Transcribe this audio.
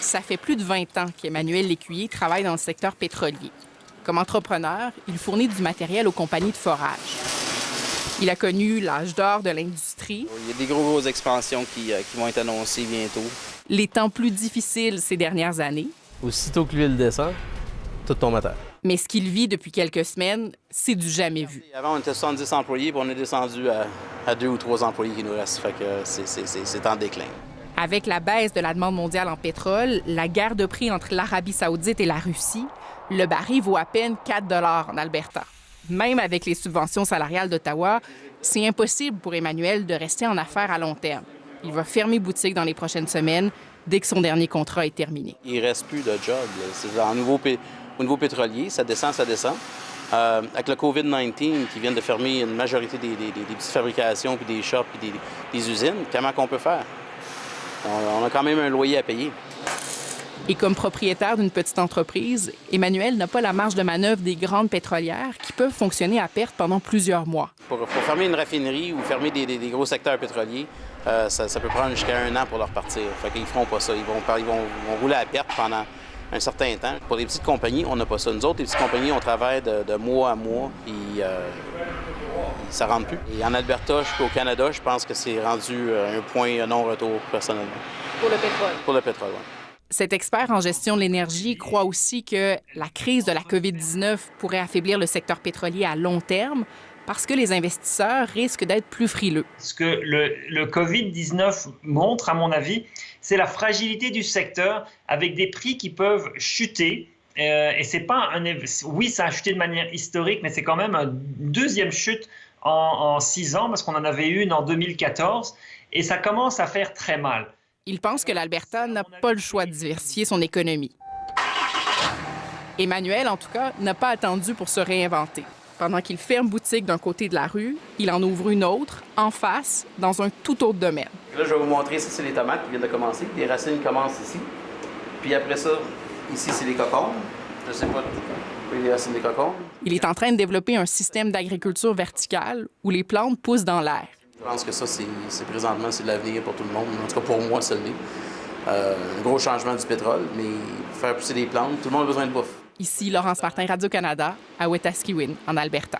Ça fait plus de 20 ans qu'Emmanuel Lécuyer travaille dans le secteur pétrolier. Comme entrepreneur, il fournit du matériel aux compagnies de forage. Il a connu l'âge d'or de l'industrie. Il y a des grosses expansions qui vont être annoncées bientôt. Les temps plus difficiles ces dernières années. Aussitôt que l'huile descend, tout tombe à terre. Mais ce qu'il vit depuis quelques semaines, c'est du jamais vu. Avant, on était 70 employés, puis on est descendu à 2 ou 3 employés qui nous restent. Fait que c'est en déclin. Avec la baisse de la demande mondiale en pétrole, la guerre de prix entre l'Arabie saoudite et la Russie, le baril vaut à peine 4 $ en Alberta. Même avec les subventions salariales d'Ottawa, c'est impossible pour Emmanuel de rester en affaires à long terme. Il va fermer boutique dans les prochaines semaines dès que son dernier contrat est terminé. Il ne reste plus de job. Au niveau pétrolier, ça descend, ça descend. Avec le COVID-19 qui vient de fermer une majorité des petites fabrications, puis des shops, puis des usines, comment qu'on peut faire? On a quand même un loyer à payer. Et comme propriétaire d'une petite entreprise, Emmanuel n'a pas la marge de manœuvre des grandes pétrolières qui peuvent fonctionner à perte pendant plusieurs mois. Pour fermer une raffinerie ou fermer des gros secteurs pétroliers, ça peut prendre jusqu'à 1 an pour leur partir. Fait qu'ils ne feront pas ça. Ils vont rouler à perte pendant un certain temps. Pour les petites compagnies, on n'a pas ça. Nous autres, les petites compagnies, on travaille de mois à mois, puis ça ne rentre plus. Et en Alberta, au Canada, je pense que c'est rendu un point non-retour, personnellement. Pour le pétrole? Pour le pétrole, oui. Cet expert en gestion de l'énergie croit aussi que la crise de la COVID-19 pourrait affaiblir le secteur pétrolier à long terme parce que les investisseurs risquent d'être plus frileux. Ce que le COVID-19 montre, à mon avis, c'est la fragilité du secteur avec des prix qui peuvent chuter. Et c'est pas oui, ça a chuté de manière historique, mais c'est quand même une deuxième chute en 6 ans parce qu'on en avait une en 2014 et ça commence à faire très mal. Il pense que l'Alberta n'a pas le choix de diversifier son économie. Emmanuel, en tout cas, n'a pas attendu pour se réinventer. Pendant qu'il ferme boutique d'un côté de la rue, il en ouvre une autre, en face, dans un tout autre domaine. Là, je vais vous montrer, ça, c'est les tomates qui viennent de commencer. Les racines commencent ici. Puis après ça, ici, c'est les cocombes. Je sais pas, oui, les racines des cocombes. Il est en train de développer un système d'agriculture verticale où les plantes poussent dans l'air. Je pense que ça, présentement, c'est de l'avenir pour tout le monde. En tout cas, pour moi, ça l'est. Un gros changement du pétrole, mais faire pousser des plantes, tout le monde a besoin de bouffe. Ici Laurence Martin, Radio-Canada, à Wetaskiwin, en Alberta.